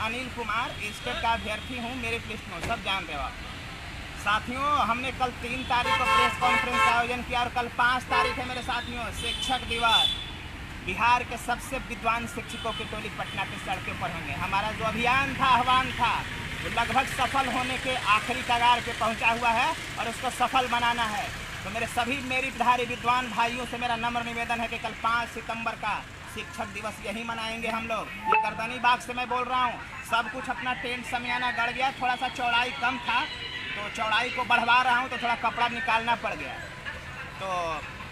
Anil Kumar, state का अभ्यर्थी हूँ, मेरिट लिस्ट में सब जान रहे हो आप। साथियों, हमने कल 3 तारीख को प्रेस कॉन्फ्रेंस का आयोजन किया और कल 5 तारीख है मेरे साथियों शिक्षक दिवस। बिहार के सबसे विद्वान शिक्षकों की टोली पटना की सड़कों पर होंगे। हमारा जो अभियान था, आह्वान था, वो लगभग सफल होने के आखिरी कगार पे पहुंचा हुआ है और उसको सफल बनाना है। तो मेरे सभी मेरिटधारी विद्वान भाइयों से मेरा नम्र निवेदन है कि कल 5 सितंबर का शिक्षक दिवस यही मनाएंगे हम लोग। ये गर्दनी बाग से मैं बोल रहा हूँ। सब कुछ अपना टेंट समियाना गड़ गया, थोड़ा सा चौड़ाई कम था तो चौड़ाई को बढ़वा रहा हूँ तो थोड़ा कपड़ा निकालना पड़ गया। तो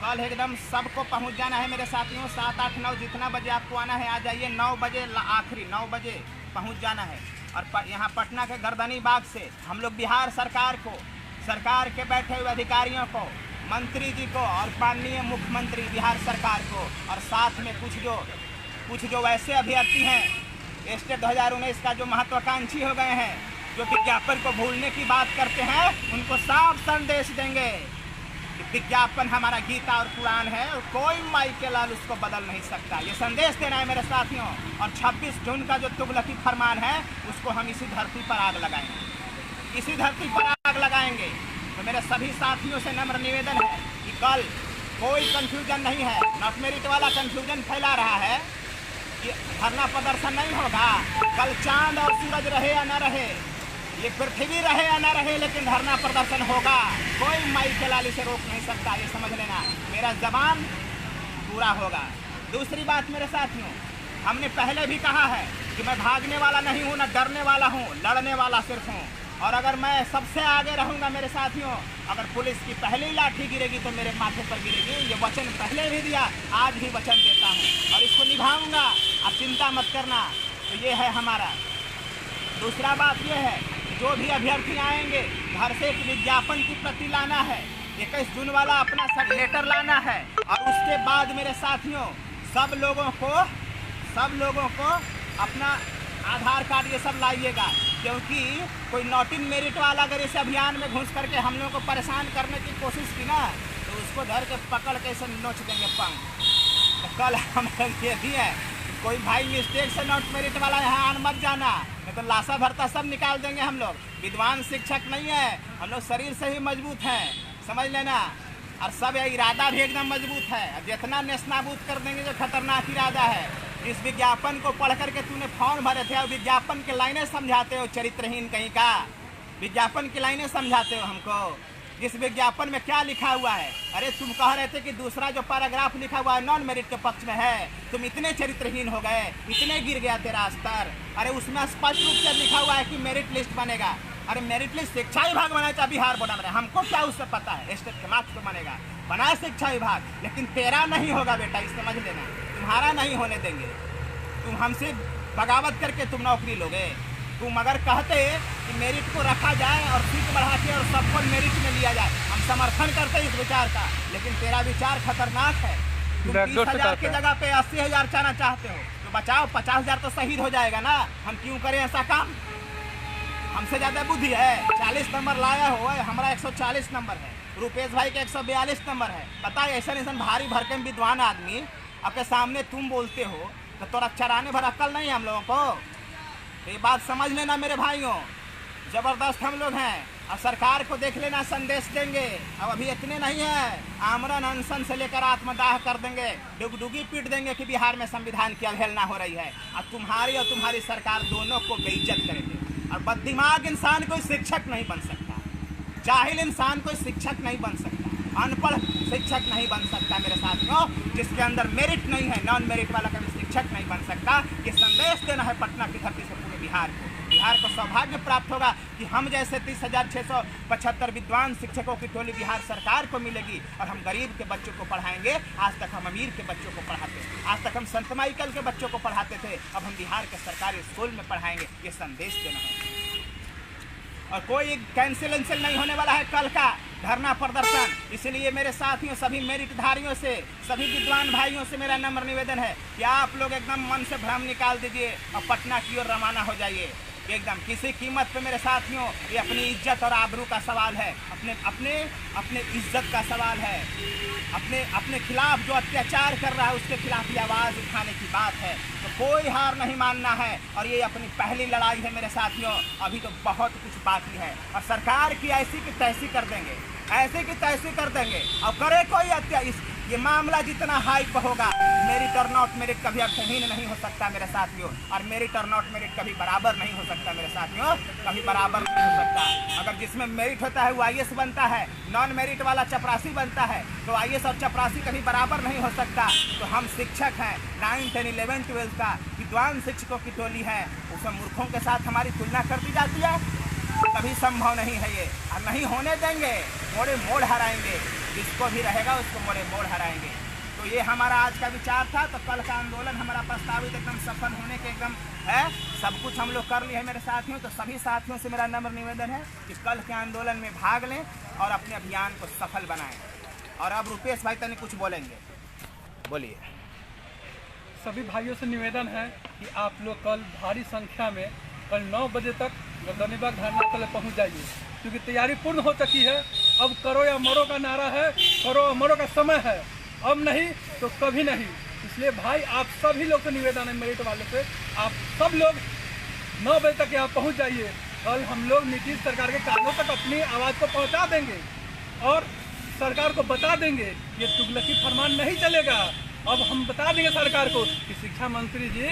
कल एकदम सबको पहुँच जाना है मेरे साथियों। 7, 8, 9 जितना बजे आपको आना है आ जाइए। 9 बजे आखिरी 9 बजे पहुँच जाना है। और यहाँ पटना के गर्दनी बाग से हम लोग बिहार सरकार को, सरकार के बैठे हुए अधिकारियों को, मंत्री जी को और माननीय मुख्यमंत्री बिहार सरकार को और साथ में कुछ जो वैसे अभ्यर्थी हैं स्टेट 2019 का जो महत्वाकांक्षी हो गए हैं, जो विज्ञापन को भूलने की बात करते हैं, उनको साफ संदेश देंगे कि विज्ञापन हमारा गीता और कुरान है और कोई माई के लाल उसको बदल नहीं सकता। ये संदेश देना है मेरे साथियों। और 26 जून का जो तुगलकी फरमान है उसको हम इसी धरती पर आग लगाएंगे, इसी धरती पर आग लगाएंगे। तो मेरे सभी साथियों से नम्र निवेदन है कि कल कोई कंफ्यूजन नहीं है। नॉट मेरिट वाला कंफ्यूजन फैला रहा है कि धरना प्रदर्शन नहीं होगा। कल चांद और सूरज रहे या न रहे, ये पृथ्वी रहे या न रहे, लेकिन धरना प्रदर्शन होगा। कोई माई के लाली से रोक नहीं सकता, ये समझ लेना। मेरा जबान पूरा होगा। दूसरी बात मेरे साथियों, हमने पहले भी कहा है कि मैं भागने वाला नहीं हूँ, न डरने वाला हूँ, लड़ने वाला सिर्फ हूँ। और अगर मैं सबसे आगे रहूँगा मेरे साथियों, अगर पुलिस की पहली लाठी गिरेगी तो मेरे माथे पर गिरेगी। ये वचन पहले भी दिया, आज भी वचन देता हूँ और इसको निभाऊंगा। आप चिंता मत करना। तो ये है हमारा। दूसरा बात ये है कि जो भी अभ्यर्थी आएंगे घर से एक विज्ञापन की प्रति लाना है। 21 जून वाला अपना सब लेटर लाना है। और उसके बाद मेरे साथियों सब लोगों को अपना आधार कार्ड ये सब लाइएगा, क्योंकि कोई नॉट इन मेरिट वाला अगर इस अभियान में घुस करके हम लोगों को परेशान करने की कोशिश की ना, तो उसको धर के पकड़ के ऐसे नोच देंगे पंख। तो कल हम लोग ये दिए, कोई भाई मिस्टेक से नॉट मेरिट वाला यहाँ आन मत जाना, नहीं तो लाशा भरता सब निकाल देंगे हम लोग। विद्वान शिक्षक नहीं है हम लोग, शरीर से ही मजबूत हैं, समझ लेना। और सब इरादा भी एकदम मजबूत है। जितना नेस्तनाबूद कर देंगे जो खतरनाक इरादा है। इस विज्ञापन को पढ़ करके तूने फॉर्म भरे थे और विज्ञापन की लाइनें समझाते हो, चरित्रहीन कहीं का। विज्ञापन की लाइनें समझाते हो हमको। इस विज्ञापन में क्या लिखा हुआ है? अरे तुम कह रहे थे कि दूसरा जो पैराग्राफ लिखा हुआ है नॉन मेरिट के पक्ष में है। तुम इतने चरित्रहीन हो गए, इतने गिर गया तेरा स्तर। अरे उसमें स्पष्ट रूप से लिखा हुआ है कि मेरिट लिस्ट बनेगा। अरे मेरिट लिस्ट शिक्षा विभाग बनाया चाहे बिहार बोर्ड में, हमको क्या उससे पता है? स्टेट के मार्क्स को बनेगा, बनाए शिक्षा विभाग, लेकिन तेरा नहीं होगा बेटा, इस समझ लेना। तुम्हारा नहीं होने देंगे। तुम हमसे बगावत करके तुम नौकरी लोगे। तुम अगर कहते कि मेरिट को रखा जाए और सीट बढ़ा के और सबको मेरिट में लिया जाए, हम समर्थन करते इस विचार का, लेकिन तेरा विचार खतरनाक है। तुम 30,000 की जगह पे 80,000 चाहना चाहते हो तो बचाओ, 50,000 तो शहीद हो जाएगा ना। हम क्यों करें ऐसा काम? हमसे ज़्यादा बुद्धि है। 40 नंबर लाया हो, हमारा 140 नंबर है, रुपेश भाई के 142 नंबर है। पता है ऐसा भारी भरकम विद्वान आदमी आपके सामने तुम बोलते हो तो तोरा चराने भर अक्ल नहीं है हम लोगों को। ये बात समझ लेना मेरे भाइयों। ज़बरदस्त हम लोग हैं और सरकार को देख लेना, संदेश देंगे। अब अभी इतने नहीं है, आमरण अनशन से लेकर आत्मदाह कर देंगे, डुगडुगी पीट देंगे कि बिहार में संविधान की अवहेलना हो रही है। और तुम्हारी सरकार दोनों को बेइज्जत करेंगे। और बददिमाग इंसान कोई शिक्षक नहीं बन सकता, जाहिल इंसान कोई शिक्षक नहीं बन सकता, अनपढ़ शिक्षक नहीं बन सकता मेरे साथियों। जिसके अंदर मेरिट नहीं है, नॉन मेरिट वाला कभी शिक्षक नहीं बन सकता। ये संदेश देना है पटना की धरती से पूरे बिहार को। बिहार को सौभाग्य प्राप्त होगा कि हम जैसे 30,675 विद्वान शिक्षकों की टोली बिहार सरकार को मिलेगी और हम गरीब के बच्चों को पढ़ाएंगे। आज तक हम अमीर के बच्चों को पढ़ाते, आज तक हम संत माइकल के बच्चों को पढ़ाते थे, अब हम बिहार के सरकारी स्कूल में पढ़ाएंगे। ये संदेश देना है। और कोई कैंसिल नहीं होने वाला है कल का धरना प्रदर्शन। इसलिए मेरे साथियों, सभी मेरिटधारियों से, सभी विद्वान भाइयों से मेरा नम्र निवेदन है कि आप लोग एकदम मन से भ्रम निकाल दीजिए और पटना की ओर रवाना हो जाइए। एकदम किसी कीमत पे मेरे साथियों ये अपनी इज्जत और आबरू का सवाल है, अपने अपने अपने इज्जत का सवाल है। अपने खिलाफ जो अत्याचार कर रहा है उसके खिलाफ ये आवाज़ उठाने की बात है। तो कोई हार नहीं मानना है और ये अपनी पहली लड़ाई है मेरे साथियों। अभी तो बहुत कुछ बाकी है और सरकार की ऐसी की तैसी कर देंगे, ऐसे की तैसी कर देंगे। और करे कोई ये मामला जितना हाइप होगा, मेरिट और नॉट मेरिट कभी अर्थहीन नहीं हो सकता मेरे साथियों, और मेरिट और नॉट मेरिट कभी बराबर नहीं हो सकता मेरे साथियों, कभी बराबर नहीं हो सकता। अगर जिसमें मेरिट होता है वो IAS बनता है, नॉन मेरिट वाला चपरासी बनता है, तो IAS और चपरासी कभी बराबर नहीं हो सकता। तो हम शिक्षक हैं, 9th and 11th 12th का विद्वान शिक्षकों की टोली है, उसमें मूर्खों के साथ हमारी तुलना कर दी जाती है। कभी संभव नहीं है ये, और नहीं होने देंगे। मोड़े मोड़ हराएंगे, जिसको भी रहेगा उसको मोड़े मोड़ हराएंगे। तो ये हमारा आज का विचार था। तो कल का आंदोलन हमारा प्रस्तावित एकदम सफल होने के एकदम है, सब कुछ हम लोग कर लिए हैं मेरे साथियों। तो सभी साथियों से मेरा नम्र निवेदन है कि कल के आंदोलन में भाग लें और अपने अभियान को सफल बनाएं। और अब रुपेश भाई तनी कुछ बोलेंगे, बोलिए। सभी भाइयों से निवेदन है कि आप लोग कल भारी संख्या में कल 9 बजे तक गर्दनीबाग धरना स्थल पहुँच जाइए, क्योंकि तैयारी पूर्ण हो चुकी है। अब करो या मरो का नारा है, करो या मरो का समय है, अब नहीं तो कभी नहीं। इसलिए भाई आप सभी लोग से निवेदन है मेरिट वाले से, आप सब लोग 9 बजे तक यहाँ पहुँच जाइए। कल हम लोग नीतीश सरकार के कानों तक अपनी आवाज़ को पहुँचा देंगे और सरकार को बता देंगे ये तुगलकी फरमान नहीं चलेगा। अब हम बता देंगे सरकार को कि शिक्षा मंत्री जी,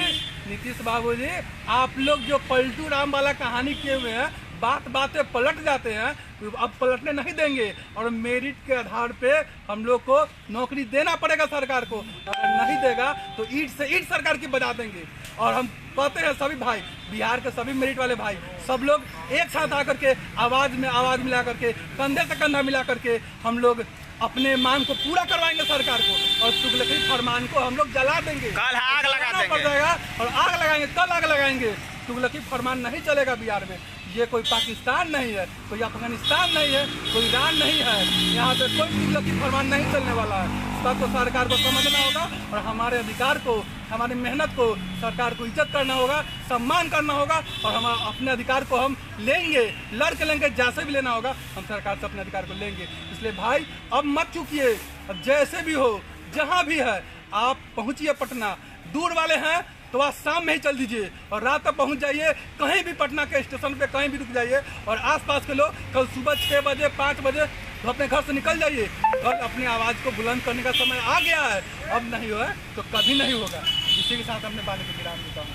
नीतीश बाबू जी, आप लोग जो पलटू राम वाला कहानी किए हुए हैं, बात पे पलट जाते हैं, अब पलटने नहीं देंगे। और मेरिट के आधार पे हम लोग को नौकरी देना पड़ेगा सरकार को, अगर नहीं देगा तो ईंट से ईंट सरकार की बजा देंगे। और हम कहते हैं सभी भाई, बिहार के सभी मेरिट वाले भाई, सब लोग एक साथ आकर के आवाज़ में आवाज़ मिला करके, कंधे से कंधा मिला करके हम लोग अपने मांग को पूरा करवाएंगे सरकार को, और तुगलकी फरमान को हम लोग जला देंगे। कल आग लगा देंगे, पड़ जाएगा और आग लगाएंगे, कल आग लगाएंगे। तुगलकी फरमान नहीं चलेगा बिहार में। ये कोई पाकिस्तान नहीं है, कोई अफगानिस्तान नहीं है, कोई ईरान नहीं है, यहाँ पे कोई तुगलकी फरमान नहीं चलने वाला है। सबको सरकार को समझना होगा और हमारे अधिकार को, हमारी मेहनत को सरकार को इज्जत करना होगा, सम्मान करना होगा, और हम अपने अधिकार को हम लेंगे, लड़ के लेंगे, जैसे भी लेना होगा हम सरकार से अपने अधिकार को लेंगे। इसलिए भाई अब मत चूकिए, अब जैसे भी हो, जहाँ भी है आप पहुँचिए पटना। दूर वाले हैं तो आज शाम में ही चल दीजिए और रात तक पहुंच जाइए, कहीं भी पटना के स्टेशन पे कहीं भी रुक जाइए। और आसपास के लोग कल सुबह 6 बजे 5 बजे तो अपने घर से निकल जाइए। कल अपनी आवाज़ को बुलंद करने का समय आ गया है, अब नहीं हुआ तो कभी नहीं होगा। इसी के साथ अपने बाले को विराम देता हूँ।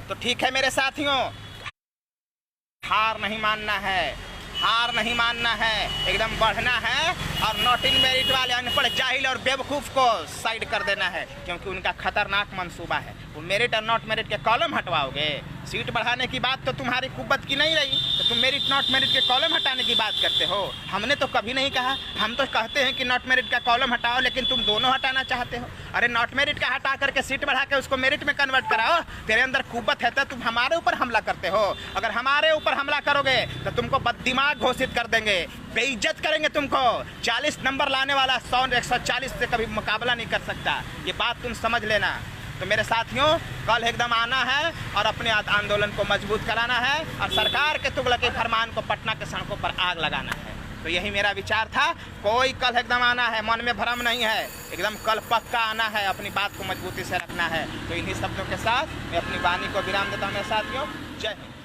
तो ठीक है मेरे साथियों, हार नहीं मानना है, हार नहीं मानना है, एकदम बढ़ना है और नॉट इन मेरिट वाले अनपढ़ जाहिल और बेवकूफ़ को साइड कर देना है, क्योंकि उनका खतरनाक मंसूबा है। वो मेरिट और नॉट मेरिट के कॉलम हटवाओगे, सीट बढ़ाने की बात तो तुम्हारी कुब्बत की नहीं रही, तो तुम मेरिट नॉट मेरिट के कॉलम हटाने की बात करते हो। हमने तो कभी नहीं कहा, हम तो कहते हैं कि नॉट मेरिट का कॉलम हटाओ, लेकिन तुम दोनों हटाना चाहते हो। अरे नॉट मेरिट का हटा करके सीट बढ़ा के उसको मेरिट में कन्वर्ट कराओ, तेरे अंदर कुब्बत है तो तुम हमारे ऊपर हमला करते हो। अगर हमारे ऊपर हमला करोगे तो तुमको बददिमाग घोषित कर देंगे, बेइज्जत करेंगे तुमको। 40 नंबर लाने वाला 140 से कभी मुकाबला नहीं कर सकता, ये बात तुम समझ लेना। तो मेरे साथियों, कल एकदम आना है और अपने आंदोलन को मजबूत कराना है और सरकार के तुगलकी फरमान को पटना के सड़कों पर आग लगाना है। तो यही मेरा विचार था। कोई कल एकदम आना है, मन में भ्रम नहीं है, एकदम कल पक्का आना है, अपनी बात को मजबूती से रखना है। तो इन्हीं शब्दों के साथ मैं अपनी वाणी को विराम देता हूँ मेरे साथियों। जय हिंद।